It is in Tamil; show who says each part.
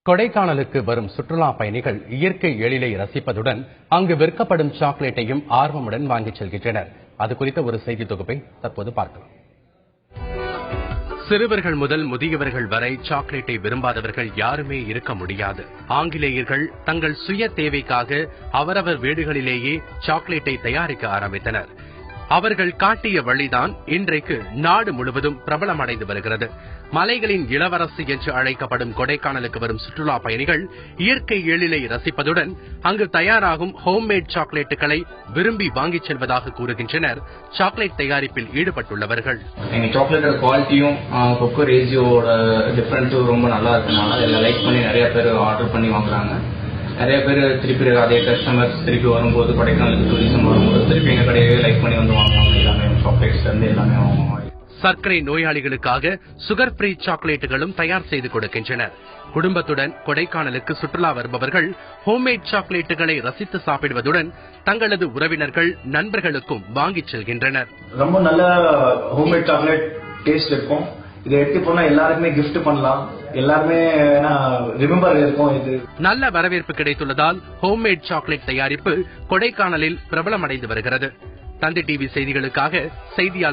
Speaker 1: கொடைக்கானலுக்கு வரும் சுற்றுலா பயணிகள் இயற்கை எழிலை ரசிப்பதுடன் அங்கு விற்கப்படும் சாக்லேட்டையும் ஆர்வமுடன் வாங்கிச் செல்கின்றனர். அது குறித்த ஒரு செய்தி தொகுப்பை தற்போது பார்க்கலாம். சிறுவர்கள் முதல் முதியவர்கள் வரை சாக்லேட்டை விரும்பாதவர்கள் யாருமே இருக்க முடியாது. ஆங்கிலேயர்கள் தங்கள் சுய தேவைக்காக அவரவர் வீடுகளிலேயே சாக்லேட்டை தயாரிக்க ஆரம்பித்தனர். அவர்கள் காட்டிய வழிதான் இன்றைக்கு நாடு முழுவதும் பிரபலமடைந்து வருகிறது. மலைகளின் இளவரசி என்று அழைக்கப்படும் கொடைக்கானலுக்கு வரும் சுற்றுலா பயணிகள் இயற்கை எழிலை ரசிப்பதுடன் அங்கு தயாராகும் ஹோம்மேட் சாக்லேட்டுகளை விரும்பி வாங்கிச் செல்வதாக கூறுகின்றனர் சாக்லேட் தயாரிப்பில் ஈடுபட்டுள்ளவர்கள்.
Speaker 2: சாக்லேட்டோட குவாலிட்டியும் கொக்கோ ரேசியோட டிஃபரன்ஸும் ரொம்ப நல்லா இருக்கனால அதில் லைக் பண்ணி நிறைய பேர் ஆர்டர் பண்ணி வாங்குறாங்க. நிறைய பேர் திருப்பி அதே கஸ்டமர்ஸ் திருப்பி வரும்போது கொடைக்கானலுக்கு டூரிசம் வரும்போது திருப்பி எங்க கடையே லைக் பண்ணி வந்து வாங்குவாங்க. எல்லாமே சாக்லேட்ஸ்ல இருந்து எல்லாமே வாங்குவாங்க.
Speaker 1: சர்க்கரை நோயாளிகளுக்காக சுகர் ஃப்ரீ சாக்லேட்டுகளும் தயார் செய்து கொடுக்கின்றனர். குடும்பத்துடன் கொடைக்கானலுக்கு சுற்றுலா வருபவர்கள் ஹோம்மேட் சாக்லேட்டுகளை ரசித்து சாப்பிடுவதுடன் தங்களது உறவினர்கள் நண்பர்களுக்கும் வாங்கிச் செல்கின்றனர்.
Speaker 3: ரொம்ப நல்ல ஹோம்மேட் சாக்லேட் டேஸ்ட் இருக்கும். இதை எடுத்து போனா எல்லாருக்குமே கிஃப்ட் பண்ணலாம். எல்லாருமே ரிமெம்பர் இருக்கும். இது
Speaker 1: நல்ல வரவேற்பு கிடைத்துள்ளதால் ஹோம்மேட் சாக்லேட் தயாரிப்பு கொடைக்கானலில் பிரபலமடைந்து வருகிறது. தந்தி டிவி செய்திகளுக்காக செய்தியாளர்